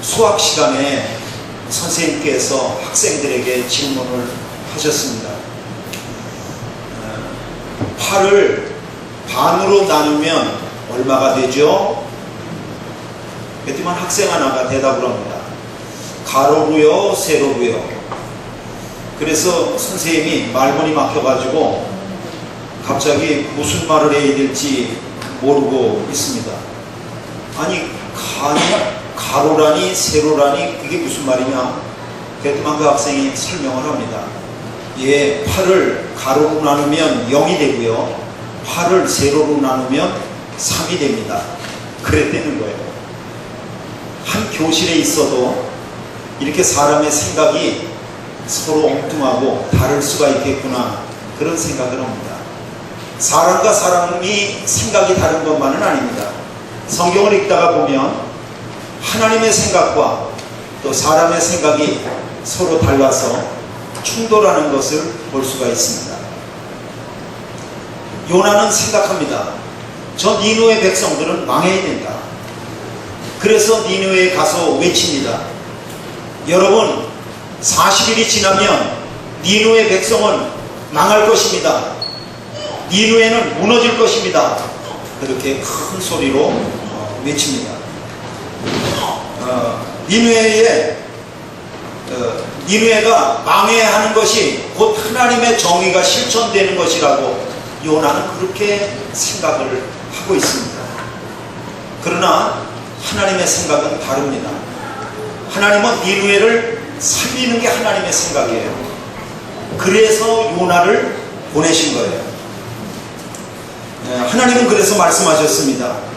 수학 시간에 선생님께서 학생들에게 질문을 하셨습니다. 8을 반으로 나누면 얼마가 되죠? 그랬더니 학생 하나가 대답을 합니다. 가로로요, 세로로요. 그래서 선생님이 말문이 막혀가지고 갑자기 무슨 말을 해야 될지 모르고 있습니다. 아니, 가로라니 세로라니 그게 무슨 말이냐? 그랬더니 그 학생이 설명을 합니다. 예, 8을 가로로 나누면 0이 되고요, 8을 세로로 나누면 3이 됩니다. 그랬다는 거예요. 한 교실에 있어도 이렇게 사람의 생각이 서로 엉뚱하고 다를 수가 있겠구나, 그런 생각을 합니다. 사람과 사람이 생각이 다른 것만은 아닙니다. 성경을 읽다가 보면 하나님의 생각과 또 사람의 생각이 서로 달라서 충돌하는 것을 볼 수가 있습니다. 요나는 생각합니다. 저 니느웨 백성들은 망해야 된다. 그래서 니느웨에 가서 외칩니다. 여러분, 40일이 지나면 니느웨 백성은 망할 것입니다. 니느웨는 무너질 것입니다. 그렇게 큰 소리로 외칩니다. 니느웨가 망해야 하는 것이 곧 하나님의 정의가 실천되는 것이라고 요나는 그렇게 생각을 하고 있습니다. 그러나 하나님의 생각은 다릅니다. 하나님은 니느웨를 살리는 게 하나님의 생각이에요. 그래서 요나를 보내신 거예요. 하나님은 그래서 말씀하셨습니다.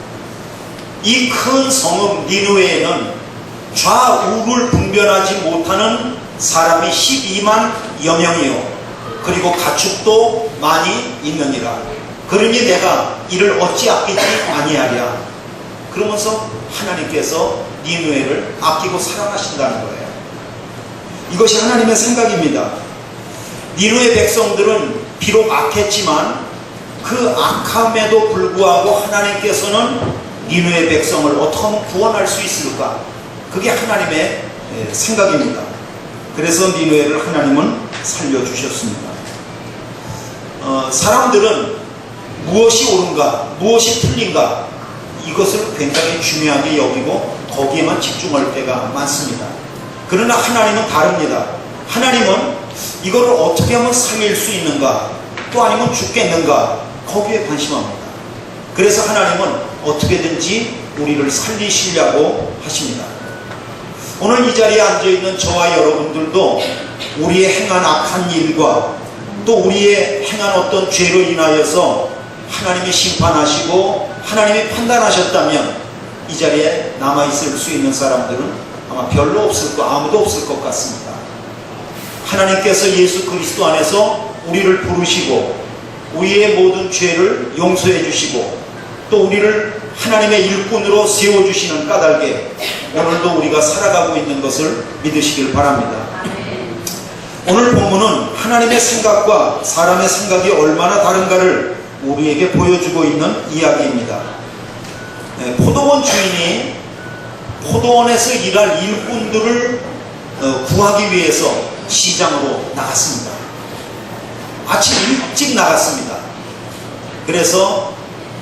이 큰 성읍 니느웨에는 좌우를 분별하지 못하는 사람이 12만여 명이요, 그리고 가축도 많이 있느니라. 그러니 내가 이를 어찌 아끼지 아니하랴. 그러면서 하나님께서 니느웨를 아끼고 사랑하신다는 거예요. 이것이 하나님의 생각입니다. 니느웨 백성들은 비록 악했지만 그 악함에도 불구하고 하나님께서는 니느웨 백성을 어떻게 하면 구원할 수 있을까? 그게 하나님의 생각입니다. 그래서 니느웨를 하나님은 살려주셨습니다. 사람들은 무엇이 옳은가, 무엇이 틀린가, 이것을 굉장히 중요하게 여기고 거기에만 집중할 때가 많습니다. 그러나 하나님은 다릅니다. 하나님은 이거를 어떻게 하면 살릴 수 있는가, 또 아니면 죽겠는가, 거기에 관심합니다. 그래서 하나님은 어떻게든지 우리를 살리시려고 하십니다. 오늘 이 자리에 앉아있는 저와 여러분들도 우리의 행한 악한 일과 또 우리의 행한 어떤 죄로 인하여서 하나님이 심판하시고 하나님이 판단하셨다면 이 자리에 남아있을 수 있는 사람들은 아마 별로 없을 거, 아무도 없을 것 같습니다. 하나님께서 예수 그리스도 안에서 우리를 부르시고 우리의 모든 죄를 용서해 주시고 또 우리를 하나님의 일꾼으로 세워주시는 까닭에 오늘도 우리가 살아가고 있는 것을 믿으시길 바랍니다. 오늘 본문은 하나님의 생각과 사람의 생각이 얼마나 다른가를 우리에게 보여주고 있는 이야기입니다. 포도원 주인이 포도원에서 일할 일꾼들을 구하기 위해서 시장으로 나갔습니다. 아침 일찍 나갔습니다. 그래서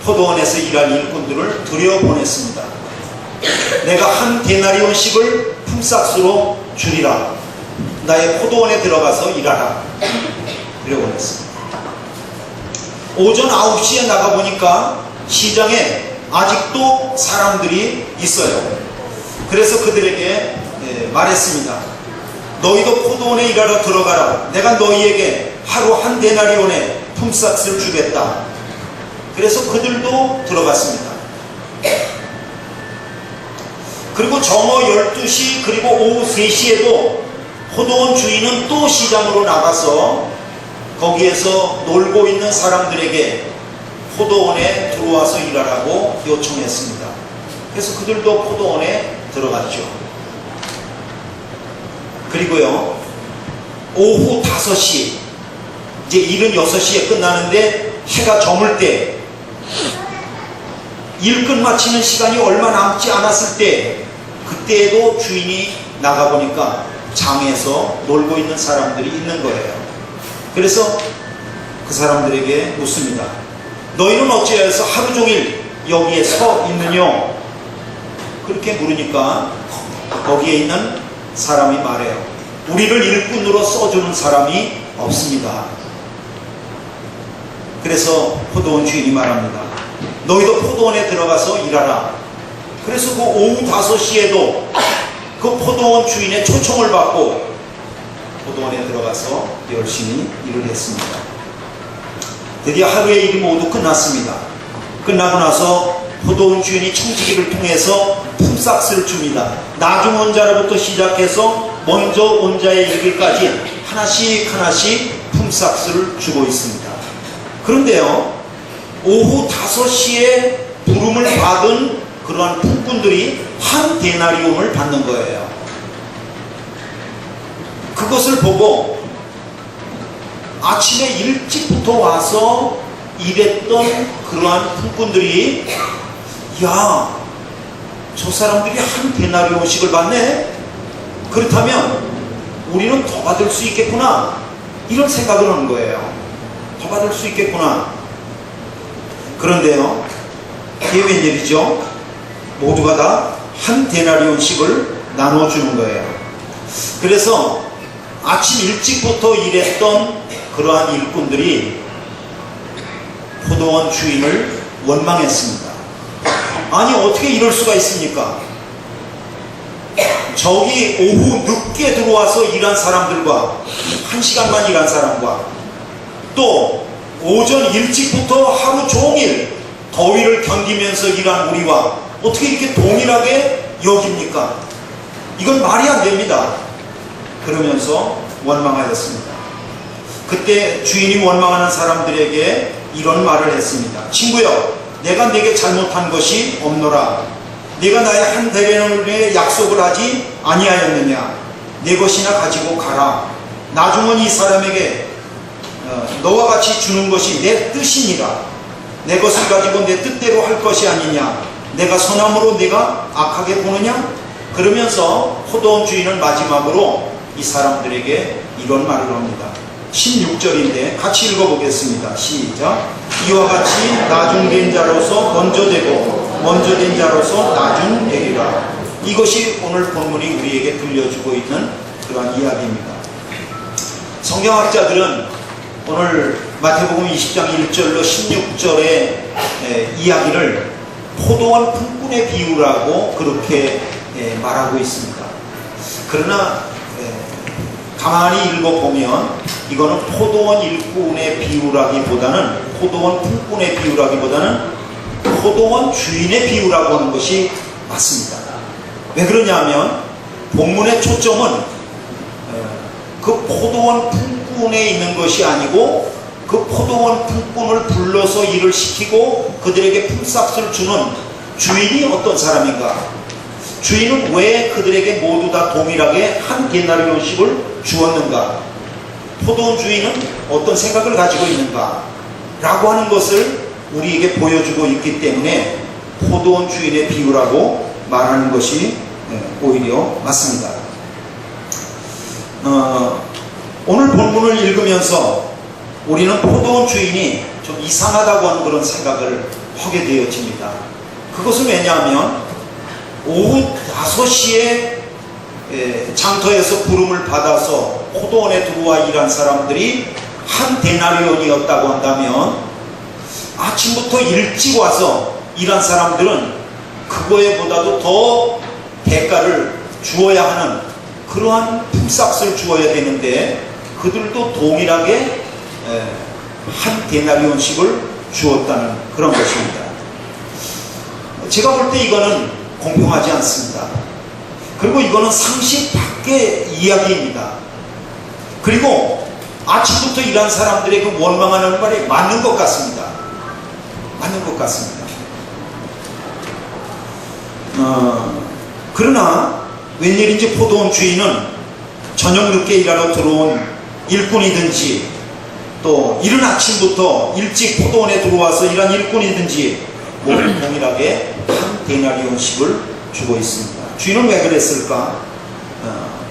포도원에서 일할 일꾼들을 들여보냈습니다. 내가 한 데나리온씩을 품삯으로 주리라. 나의 포도원에 들어가서 일하라. 들여보냈습니다. 오전 9시에 나가보니까 시장에 아직도 사람들이 있어요. 그래서 그들에게 말했습니다. 너희도 포도원에 일하러 들어가라. 내가 너희에게 하루 한 데나리온의 품삯을 주겠다. 그래서 그들도 들어갔습니다. 그리고 정오 12시 그리고 오후 3시에도 포도원 주인은 또 시장으로 나가서 거기에서 놀고 있는 사람들에게 포도원에 들어와서 일하라고 요청했습니다. 그래서 그들도 포도원에 들어갔죠. 그리고요, 오후 5시, 이제 일은 6시에 끝나는데 해가 저물 때, 일 끝마치는 시간이 얼마 남지 않았을 때 그때도 주인이 나가보니까 장에서 놀고 있는 사람들이 있는 거예요. 그래서 그 사람들에게 묻습니다. 너희는 어찌하여서 하루 종일 여기에 서 있느냐? 그렇게 물으니까 거기에 있는 사람이 말해요. 우리를 일꾼으로 써주는 사람이 없습니다. 그래서 포도원 주인이 말합니다. 너희도 포도원에 들어가서 일하라. 그래서 그 오후 5시에도 그 포도원 주인의 초청을 받고 포도원에 들어가서 열심히 일을 했습니다. 드디어 하루의 일이 모두 끝났습니다. 끝나고 나서 포도원 주인이 청지기를 통해서 품삯을 줍니다. 나중 온 자로부터 시작해서 먼저 온 자에 이르기까지 하나씩 하나씩 품삯을 주고 있습니다. 그런데요, 오후 5시에 부름을 받은 그러한 품꾼들이 한 데나리온을 받는 거예요. 그것을 보고 아침에 일찍부터 와서 일했던 그러한 품꾼들이 야, 저 사람들이 한 데나리온씩을 받네? 그렇다면 우리는 더 받을 수 있겠구나, 이런 생각을 하는 거예요. 더 받을 수 있겠구나. 그런데요, 이게 웬일이죠? 모두가 다 한 데나리온씩을 나눠주는 거예요. 그래서 아침 일찍부터 일했던 그러한 일꾼들이 포도원 주인을 원망했습니다. 아니, 어떻게 이럴 수가 있습니까? 저기 오후 늦게 들어와서 일한 사람들과 1시간만 일한 사람과 또 오전 일찍부터 하루 종일 더위를 견디면서 일한 우리와 어떻게 이렇게 동일하게 여깁니까? 이건 말이 안 됩니다. 그러면서 원망하였습니다. 그때 주인이 원망하는 사람들에게 이런 말을 했습니다. 친구여, 내가 네게 잘못한 것이 없노라. 네가 나의 한 데나리온의 약속을 하지 아니하였느냐? 내 것이나 가지고 가라. 나중은 이 사람에게 너와 같이 주는 것이 내 뜻이니라. 내 것을 가지고 내 뜻대로 할 것이 아니냐? 내가 선함으로 네가 악하게 보느냐? 그러면서 포도원 주인은 마지막으로 이 사람들에게 이런 말을 합니다. 16절인데 같이 읽어보겠습니다. 시작. 이와 같이 나중된 자로서 먼저 되고 먼저 된 자로서 나중 되리라. 이것이 오늘 본문이 우리에게 들려주고 있는 그러한 이야기입니다. 성경학자들은 오늘 마태복음 20장 1절로 16절의 이야기를 포도원 품꾼의 비유라고 그렇게 말하고 있습니다. 그러나 가만히 읽어보면 이거는 포도원 일꾼의 비유라기보다는 포도원 품꾼의 비유라기보다는 포도원 주인의 비유라고 하는 것이 맞습니다. 왜 그러냐면 본문의 초점은 그 포도원 품꾼에 있는 것이 아니고 그 포도원 품꾼을 불러서 일을 시키고 그들에게 품삯을 주는 주인이 어떤 사람인가? 주인은 왜 그들에게 모두 다 동일하게 한 데나리온씩을 주었는가? 포도원 주인은 어떤 생각을 가지고 있는가? 라고 하는 것을 우리에게 보여주고 있기 때문에 포도원 주인의 비유라고 말하는 것이 오히려 맞습니다. 오늘 본문을 읽으면서 우리는 포도원 주인이 좀 이상하다고 하는 그런 생각을 하게 되어집니다. 그것은 왜냐하면 오후 5시에 장터에서 부름을 받아서 포도원에 들어와 일한 사람들이 한 데나리온이었다고 한다면 아침부터 일찍 와서 일한 사람들은 그거에 보다도 더 대가를 주어야 하는 그러한 품삯을 주어야 되는데 그들도 동일하게 한 데나리온씩을 주었다는 그런 것입니다. 제가 볼 때 이거는 공평하지 않습니다. 그리고 이거는 상식 밖의 이야기입니다. 그리고 아침부터 일한 사람들의 그 원망하는 말이 맞는 것 같습니다. 맞는 것 같습니다. 그러나 웬일인지 포도원 주인은 저녁 늦게 일하러 들어온 일꾼이든지 또 이른 아침부터 일찍 포도원에 들어와서 일한 일꾼이든지 모두 동일하게 한 데나리온씩을 주고 있습니다. 주인은 왜 그랬을까?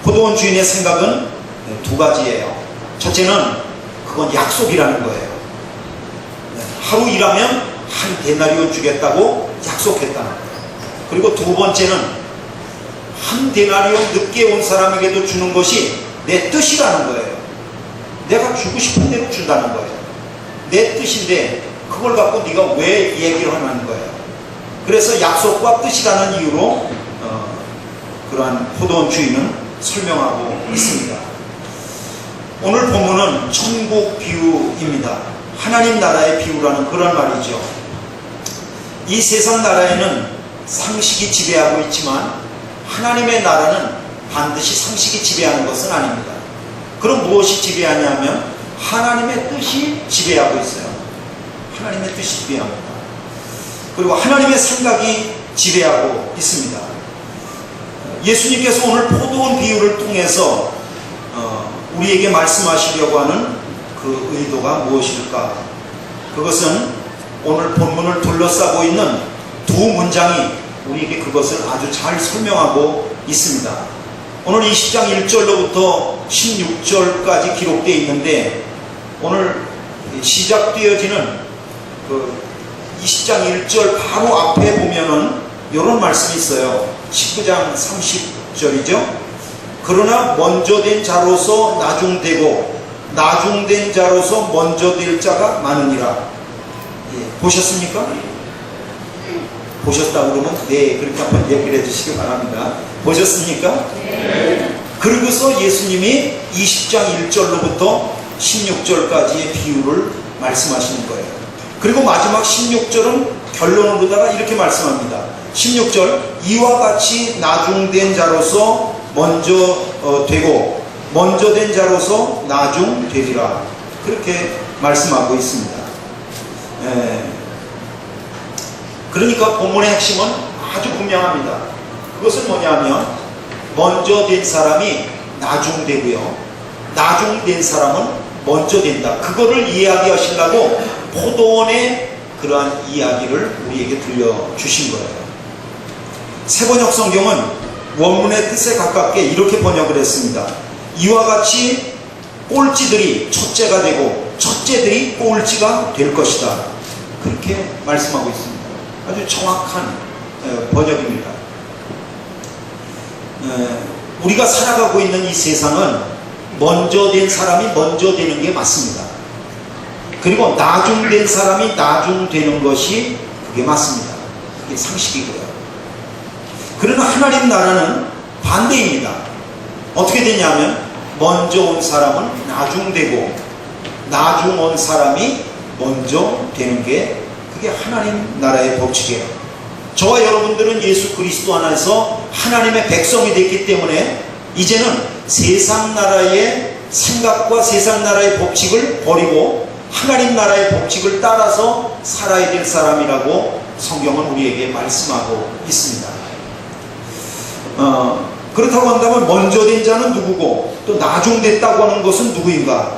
포도원 주인의 생각은 두 가지예요. 첫째는 그건 약속이라는 거예요. 하루 일하면 한 데나리온 주겠다고 약속했다는 거예요. 그리고 두 번째는 한 데나리온 늦게 온 사람에게도 주는 것이 내 뜻이라는 거예요. 내가 주고 싶은 대로 준다는 거예요. 내 뜻인데 그걸 갖고 네가 왜 얘기를 하는 거예요. 그래서 약속과 뜻이라는 이유로 그러한 포도원 주인은 설명하고 있습니다. 오늘 본문은 천국 비유입니다. 하나님 나라의 비유라는 그런 말이죠. 이 세상 나라에는 상식이 지배하고 있지만 하나님의 나라는 반드시 상식이 지배하는 것은 아닙니다. 그럼 무엇이 지배하냐면 하나님의 뜻이 지배하고 있어요. 하나님의 뜻이 지배합니다. 그리고 하나님의 생각이 지배하고 있습니다. 예수님께서 오늘 포도원 비유를 통해서 우리에게 말씀하시려고 하는 그 의도가 무엇일까? 그것은 오늘 본문을 둘러싸고 있는 두 문장이 우리에게 그것을 아주 잘 설명하고 있습니다. 오늘 20장 1절로부터 16절까지 기록되어 있는데 오늘 시작되어지는 그 20장 1절 바로 앞에 보면은 이런 말씀이 있어요. 19장 30절이죠. 그러나 먼저 된 자로서 나중되고 나중된 자로서 먼저 될 자가 많으니라. 보셨습니까? 보셨다 그러면 네 그렇게 한번 얘기를 해주시기 바랍니다. 보셨습니까? 네. 그리고서 예수님이 20장 1절로부터 16절까지의 비유를 말씀하시는 거예요. 그리고 마지막 16절은 결론으로다가 이렇게 말씀합니다. 16절 이와 같이 나중된 자로서 먼저 되고 먼저 된 자로서 나중되리라. 그렇게 말씀하고 있습니다. 그러니까 본문의 핵심은 아주 분명합니다. 그것은 뭐냐면 먼저 된 사람이 나중되고요, 나중된 사람은 먼저 된다. 그거를 이야기하시려고 포도원의 그러한 이야기를 우리에게 들려주신 거예요. 세번역 성경은 원문의 뜻에 가깝게 이렇게 번역을 했습니다. 이와 같이 꼴찌들이 첫째가 되고 첫째들이 꼴찌가 될 것이다. 그렇게 말씀하고 있습니다. 아주 정확한 번역입니다. 우리가 살아가고 있는 이 세상은 먼저 된 사람이 먼저 되는 게 맞습니다. 그리고 나중된 사람이 나중되는 것이 그게 맞습니다. 그게 상식이고요. 그러나 하나님 나라는 반대입니다. 어떻게 되냐면 먼저 온 사람은 나중되고 나중 온 사람이 먼저 되는 게 그게 하나님 나라의 법칙이에요. 저와 여러분들은 예수 그리스도 안에서 하나님의 백성이 됐기 때문에 이제는 세상 나라의 생각과 세상 나라의 법칙을 버리고 하나님 나라의 법칙을 따라서 살아야 될 사람이라고 성경은 우리에게 말씀하고 있습니다. 그렇다고 한다면 먼저 된 자는 누구고 또 나중됐다고 하는 것은 누구인가?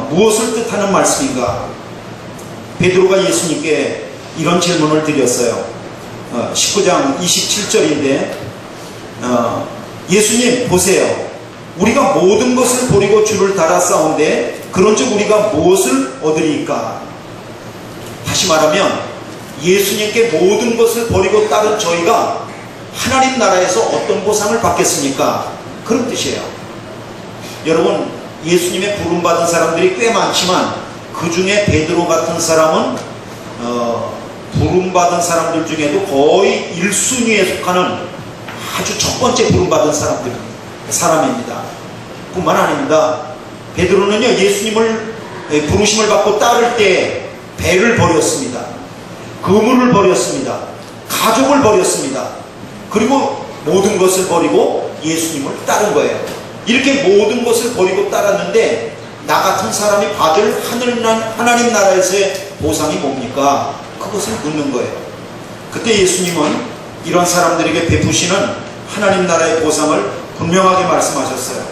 무엇을 뜻하는 말씀인가? 베드로가 예수님께 이런 질문을 드렸어요. 19장 27절인데 예수님 보세요. 우리가 모든 것을 버리고 주를 따라 싸운데 그런즉 우리가 무엇을 얻으리까? 다시 말하면 예수님께 모든 것을 버리고 따른 저희가 하나님 나라에서 어떤 보상을 받겠습니까? 그런 뜻이에요. 여러분, 예수님의 부름받은 사람들이 꽤 많지만 그 중에 베드로 같은 사람은 부름받은 사람들 중에도 거의 1순위에 속하는 아주 첫 번째 부름받은 사람입니다. 뿐만 아닙니다. 베드로는요, 예수님을 부르심을 받고 따를 때 배를 버렸습니다. 그물을 버렸습니다. 가족을 버렸습니다. 그리고 모든 것을 버리고 예수님을 따른 거예요. 이렇게 모든 것을 버리고 따랐는데 나 같은 사람이 받을 하나님 나라에서의 보상이 뭡니까? 그것을 묻는 거예요. 그때 예수님은 이런 사람들에게 베푸시는 하나님 나라의 보상을 분명하게 말씀하셨어요.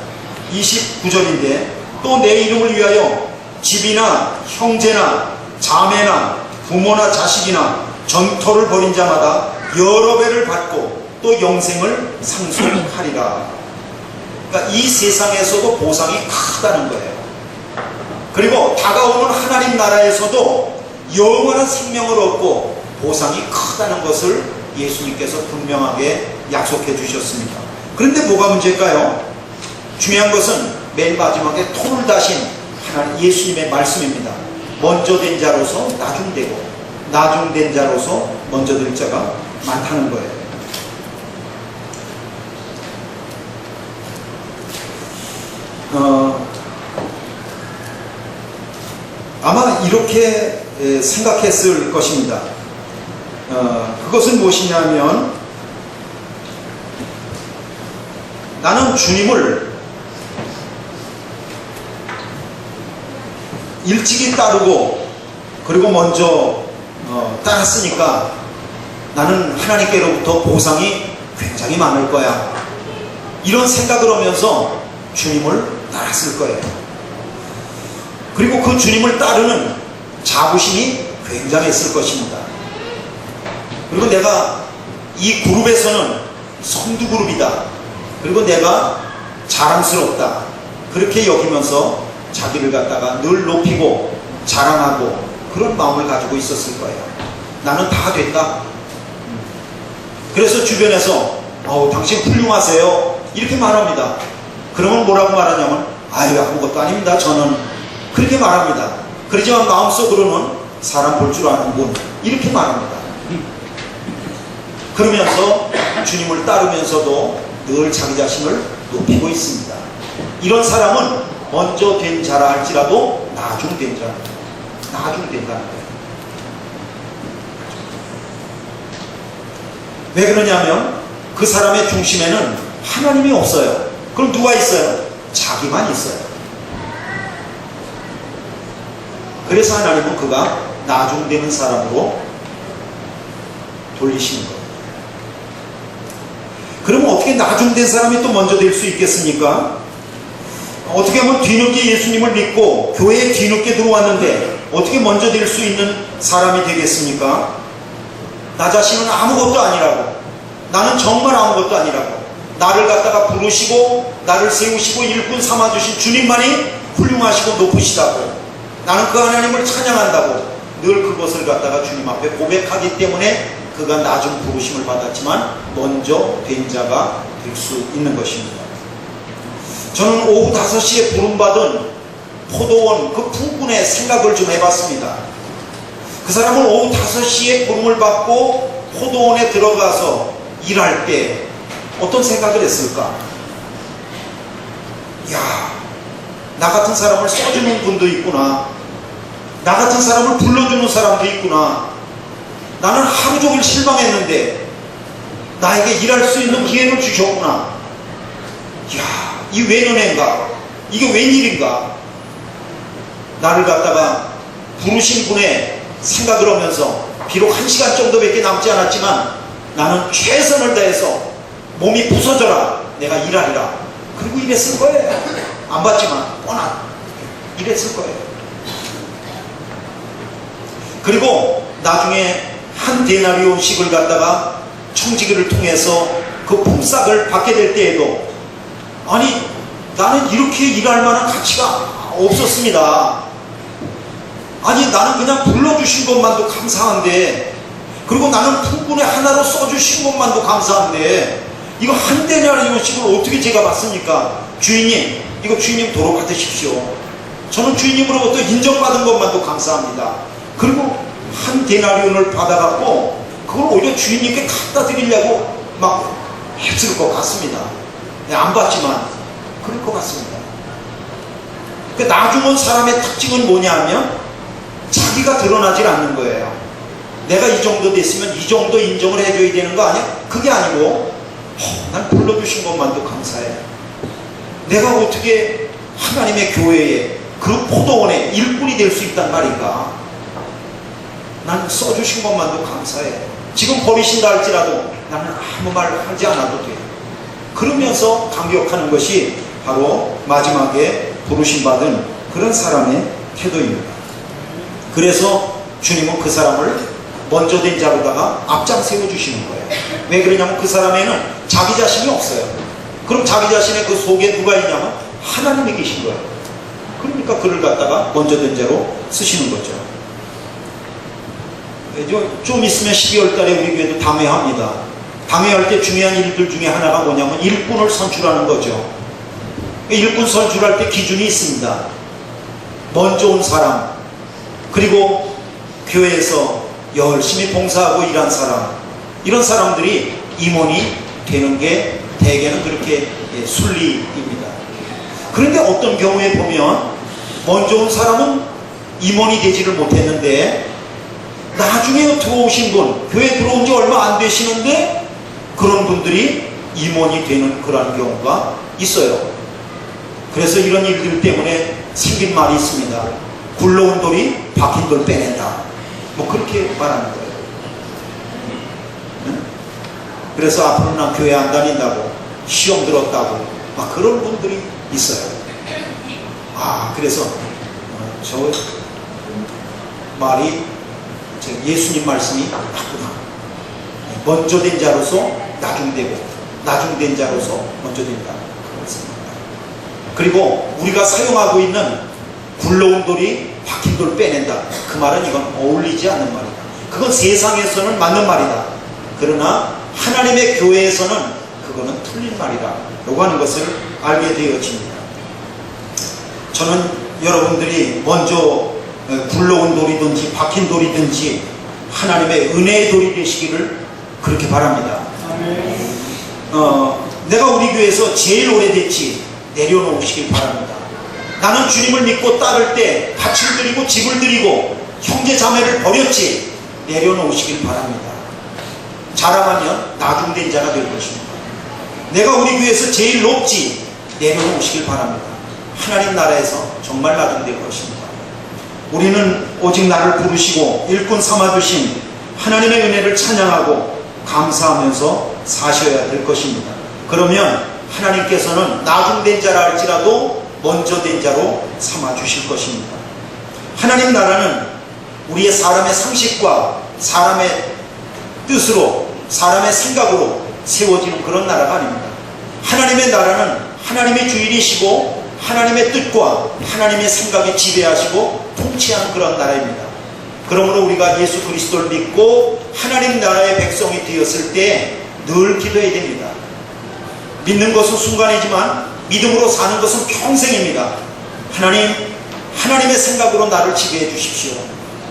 29절인데 또 내 이름을 위하여 집이나 형제나 자매나 부모나 자식이나 전토를 벌인 자마다 여러 배를 받고 또 영생을 상속하리라. 그러니까 이 세상에서도 보상이 크다는 거예요. 그리고 다가오는 하나님 나라에서도 영원한 생명을 얻고 보상이 크다는 것을 예수님께서 분명하게 약속해 주셨습니다. 그런데 뭐가 문제일까요? 중요한 것은 맨 마지막에 톤을 다신 하나님 예수님의 말씀입니다. 먼저 된 자로서 나중되고 나중된 자로서 먼저 될 자가 많다는 거예요. 아마 이렇게 생각했을 것입니다. 그것은 무엇이냐면, 나는 주님을 일찍이 따르고 그리고 먼저 따랐으니까 나는 하나님께로부터 보상이 굉장히 많을 거야, 이런 생각을 하면서 주님을 따랐을 거예요. 그리고 그 주님을 따르는 자부심이 굉장했을 것입니다. 그리고 내가 이 그룹에서는 선두 그룹이다, 그리고 내가 자랑스럽다, 그렇게 여기면서 자기를 갖다가 늘 높이고 자랑하고 그런 마음을 가지고 있었을 거예요. 나는 다 됐다. 그래서 주변에서 당신 훌륭하세요, 이렇게 말합니다. 그러면 뭐라고 말하냐면, 아유, 아무것도 아닙니다, 저는, 그렇게 말합니다. 그렇지만 마음속으로는 사람 볼 줄 아는 분, 이렇게 말합니다. 그러면서 주님을 따르면서도 늘 자기 자신을 높이고 있습니다. 이런 사람은 먼저 된 자라 할지라도 나중된 자, 나중된다는 거예요. 왜 그러냐면 그 사람의 중심에는 하나님이 없어요. 그럼 누가 있어요? 자기만 있어요. 그래서 하나님은 그가 나중되는 사람으로 돌리시는 거예요. 그러면 어떻게 나중된 사람이 또 먼저 될 수 있겠습니까? 어떻게 하면 뒤늦게 예수님을 믿고 교회에 뒤늦게 들어왔는데 어떻게 먼저 될 수 있는 사람이 되겠습니까? 나 자신은 아무것도 아니라고, 나는 정말 아무것도 아니라고, 나를 갖다가 부르시고 나를 세우시고 일꾼 삼아주신 주님만이 훌륭하시고 높으시다고, 나는 그 하나님을 찬양한다고 늘 그것을 갖다가 주님 앞에 고백하기 때문에 그가 나중 부르심을 받았지만 먼저 된 자가 될 수 있는 것입니다. 저는 오후 5시에 부름받은 포도원 그 부분의 생각을 좀 해봤습니다. 그 사람은 오후 5시에 부름을 받고 포도원에 들어가서 일할 때 어떤 생각을 했을까? 야, 나 같은 사람을 써주는 분도 있구나, 나 같은 사람을 불러주는 사람도 있구나, 나는 하루 종일 실망했는데 나에게 일할 수 있는 기회를 주셨구나, 야, 이 웬 은혜인가, 이게 웬일인가, 나를 갖다가 부르신 분의 생각을 하면서 비록 1시간 정도밖에 남지 않았지만 나는 최선을 다해서 몸이 부서져라 내가 일하리라, 그리고 이랬을 거예요. 안 받지만 뻔한 이랬을 거예요. 그리고 나중에 한 데나리온씩을 갖다가 청지기를 통해서 그 품삯을 받게 될 때에도, 아니 나는 이렇게 일할 만한 가치가 없었습니다. 아니 나는 그냥 불러주신 것만도 감사한데, 그리고 나는 품꾼의 하나로 써주신 것만도 감사한데 이거 한 데나리온씩을 어떻게 제가 받습니까? 주인님, 이거 주인님 도로 받으십시오. 저는 주인님으로부터 인정받은 것만도 감사합니다. 그리고 한 데나리온을 받아갖고 그걸 오히려 주인님께 갖다 드리려고 막 했을 것 같습니다. 안 받지만 그럴 것 같습니다. 그 나중은 사람의 특징은 뭐냐 하면 자기가 드러나질 않는 거예요. 내가 이 정도 됐으면 이 정도 인정을 해줘야 되는 거 아니야? 그게 아니고, 난 불러주신 것만도 감사해. 내가 어떻게 하나님의 교회에 그 포도원의 일꾼이 될 수 있단 말인가? 난 써주신 것만도 감사해. 지금 버리신다 할지라도 나는 아무 말 하지 않아도 돼. 그러면서 감격하는 것이 바로 마지막에 부르심받은 그런 사람의 태도입니다. 그래서 주님은 그 사람을 먼저 된 자로다가 앞장 세워주시는 거예요. 왜 그러냐면 그 사람에는 자기 자신이 없어요. 그럼 자기 자신의 그 속에 누가 있냐면 하나님이 계신 거예요. 그러니까 그를 갖다가 먼저 된 자로 쓰시는 거죠. 좀 있으면 12월 달에 우리 교회도 당회합니다. 당회할 때 중요한 일들 중에 하나가 뭐냐면 일꾼을 선출하는 거죠. 일꾼 선출할 때 기준이 있습니다. 먼저 온 사람, 그리고 교회에서 열심히 봉사하고 일한 사람, 이런 사람들이 임원이 되는 게 대개는 그렇게 순리입니다. 그런데 어떤 경우에 보면 먼저 온 사람은 임원이 되지를 못했는데 나중에 들어오신 분, 교회에 들어온 지 얼마 안 되시는데 그런 분들이 임원이 되는 그런 경우가 있어요. 그래서 이런 일들 때문에 생긴 말이 있습니다. 굴러온 돌이 박힌 돌 빼낸다. 뭐 그렇게 말하는 거예요. 그래서 앞으로 난 교회 안 다닌다고, 시험 들었다고 막 그런 분들이 있어요. 그래서 저 말이 예수님 말씀이 맞구나. 먼저 된 자로서 나중되고 나중된 자로서 먼저 된다. 그렇습니다. 그리고 우리가 사용하고 있는 굴러온 돌이 박힌 돌 빼낸다. 그 말은 이건 어울리지 않는 말이다. 그건 세상에서는 맞는 말이다. 그러나 하나님의 교회에서는 그거는 틀린 말이다. 라고 하는 것을 알게 되어집니다. 저는 여러분들이 먼저 굴러온 돌이든지 박힌 돌이든지 하나님의 은혜의 돌이 되시기를 그렇게 바랍니다. 내가 우리 교회에서 제일 오래됐지 내려놓으시길 바랍니다. 나는 주님을 믿고 따를 때 밭을 드리고 집을 드리고 형제 자매를 버렸지 내려놓으시길 바랍니다. 자랑하면 나중된 자가 될 것입니다. 내가 우리 교회에서 제일 높지 내려놓으시길 바랍니다. 하나님 나라에서 정말 나중될 것입니다. 우리는 오직 나를 부르시고 일꾼 삼아주신 하나님의 은혜를 찬양하고 감사하면서 사셔야 될 것입니다. 그러면 하나님께서는 나중된 자라 할지라도 먼저 된 자로 삼아주실 것입니다. 하나님 나라는 우리의 사람의 상식과 사람의 뜻으로 사람의 생각으로 세워지는 그런 나라가 아닙니다. 하나님의 나라는 하나님의 주인이시고 하나님의 뜻과 하나님의 생각이 지배하시고 통치하는 그런 나라입니다. 그러므로 우리가 예수 그리스도를 믿고 하나님 나라의 백성이 되었을 때 늘 기도해야 됩니다. 믿는 것은 순간이지만 믿음으로 사는 것은 평생입니다. 하나님의 생각으로 나를 지배해 주십시오.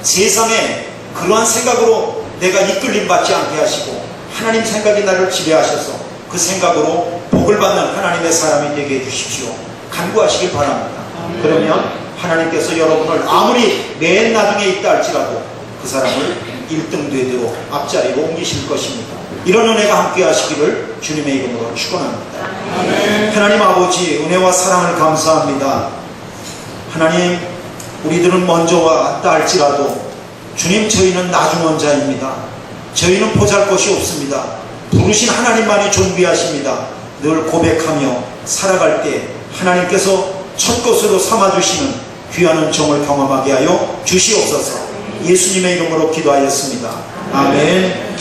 세상에 그러한 생각으로 내가 이끌림 받지 않게 하시고 하나님 생각이 나를 지배하셔서 그 생각으로 복을 받는 하나님의 사람이 되게 해주십시오. 간구하시길 바랍니다. 그러면 하나님께서 여러분을 아무리 맨 나중에 있다 할지라도 그 사람을 1등 되도록 앞자리로 옮기실 것입니다. 이런 은혜가 함께 하시기를 주님의 이름으로 축원합니다. 하나님 아버지 은혜와 사랑을 감사합니다. 하나님 우리들은 먼저 왔다 할지라도 주님 저희는 나중한 자입니다. 저희는 보잘것이 없습니다. 부르신 하나님만이 존귀하십니다. 늘 고백하며 살아갈 때 하나님께서 첫 것으로 삼아주시는 귀한 은총을 경험하게 하여 주시옵소서. 예수님의 이름으로 기도하였습니다. 아멘.